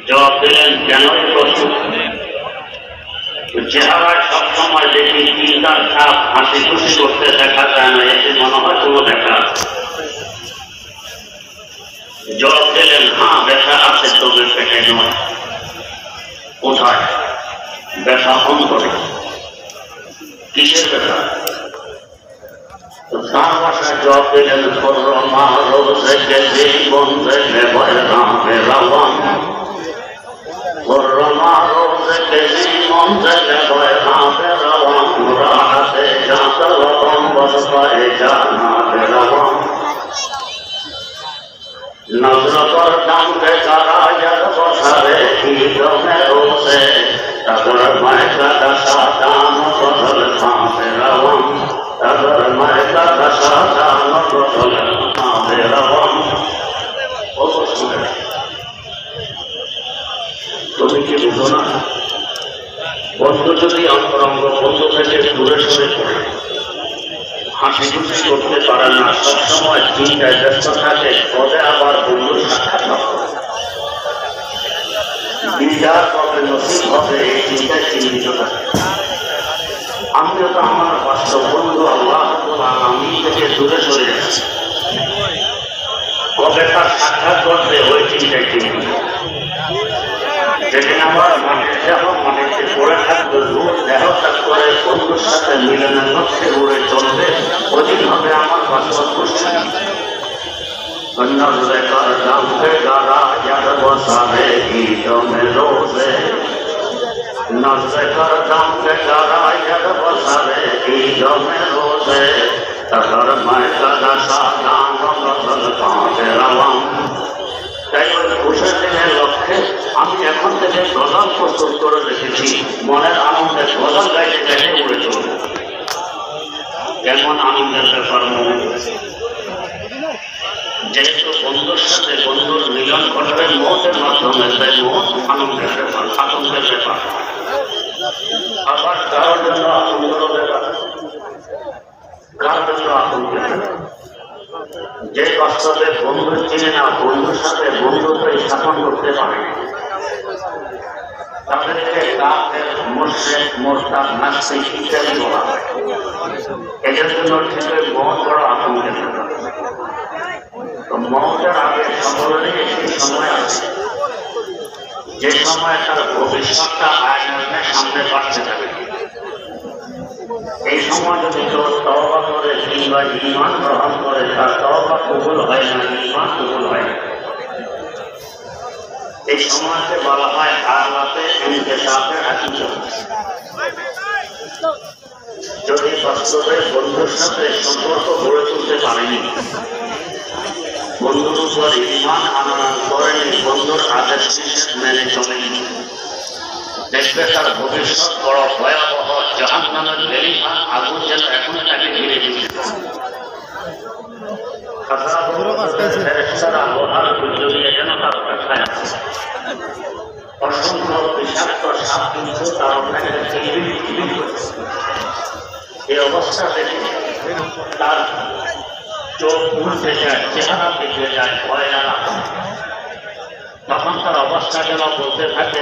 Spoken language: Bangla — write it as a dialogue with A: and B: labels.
A: জবাব দিলেন, কেনই প্রশ্ন? চেহারায় সবসময় দেখি চিন্তার ছাপ, হাসি খুশি করতে দেখা যায় না, এতে মনে হয় কোনো দেখা আছে। জবাব দিলেন, হ্যাঁ ব্যথা আছে, তবে পেটে নয়। কোথায়? ব্যথা অন্তরে। কিসের ব্যথা? তার ভাষায় জবাব দিলেন, জীবন থেকে ভয় রামে রাবণ, জীবন থেকে ভয় রামে রাবণ, রাতে জাত রাবণ বসবায় জানাবে রাবণ, নজরতর দামকে তারা যার বসাবে কি জমে রোসে, তাদের মায়কা দশা দাম বদল খাবে রাবণ, তাদের মায়কা দশা দাম বদল খাবে রাবণ। তুমি কি বুঝো না? বন্ধু যদি অন্তরঙ্গ বন্ধু থেকে দূরে সরে পড়ে, হাসি খুশি করতে পারে না, সবসময় চিন্তায় ব্যস্ত থাকে, পদে আবার বন্ধুর সাক্ষাৎ দিদার কবে নসিব হবে এই চিন্তায় চিন্তিত থাকে। আমিও তো আমার বাস্তব বন্ধু আল্লাহ আমি থেকে দূরে সরে যাচ্ছি, কবে তার সাক্ষাৎ করবে ওই চিন্তায় চিন্তিত। যেদিন আমার মাটির দেহ মাটিতে পড়ে থাকবে, রূপ দেহ ত্যাগ করে বন্ধুর সাথে মিলনের লক্ষ্যে উড়ে চলবে, ওদিন হবে আমার বাস্তব পরিস্থিতি। নজরে কর দামকে গারা যার বসাবে কি জমে রোজে, নজরে কর দামকে গারা যার বসাবে কি জমে রোজে, তার মায়কা দশা দাম বদল খাবে রাবণ। তাই ওই ঘুষের দিনের লক্ষ্যে আমি এখন থেকে গজল প্রস্তুত করে রেখেছি, মনের আনন্দে গজল গাইতে গাইতে উড়ে চলবে। কেমন আনন্দের ব্যাপার মনে, যেহেতু বন্ধুর সাথে বন্ধুর মিলন ঘটবে মতের মাধ্যমে, তাই মত আনন্দের ব্যাপার, আনন্দের ব্যাপার। আবার কারোর জন্য আনন্দের ব্যাপার, কার জন্য আনন্দের ব্যাপার। যে বাস্তবে বন্ধু চিনে না, বন্ধুর সাথে বন্ধুত্ব স্থাপন করতে পারে, তাদেরকে কাফের, মুশরিক, মুরতাদ, নাস্তিক ইত্যাদি বলা হয়। এদের জন্য ঠিক বহুত বড় আতঙ্কের ব্যাপার। তো মৌতের আগে সকলেরই একটি সময় আছে, যে সময় তার ভবিষ্যৎটা আয়নার সামনে পাঠতে থাকে। এই সময় যদি কেউ তওবা করে কিংবা ঈমান গ্রহণ করে, তার তওবা কবুল হয় না, ঈমান কবুল হয় না। এই সময়কে বলা হয় হালাতে ইনকিসাফের হাকিকত। যদি বাস্তবে বন্ধুর সাথে সম্পর্ক গড়ে তুলতে পারেনি, বন্ধুর উপর ঈমান আনয়ন করেনি, বন্ধুর আদেশ নিষেধ মেনে চলেনি, দেখবে তার ভবিষ্যৎ বড় ভয়াবহ। জাহান্নামের লেলিহান আগুন যেন এখন তাকে ঘিরে দিচ্ছে। ফেরেশতারা লোহার গুজরিয়ে যেন তার কাছে আছে। অসংখ্য বিষাক্ত সাপ কিন্তু তার ওখানে কিলবিল করছে। এই অবস্থা দেখে তার চোখ উঠতে যায়, চেহারা দেখে যায়, ভয় আর আতঙ্ক। তখন তার অবস্থা যেন বলতে থাকে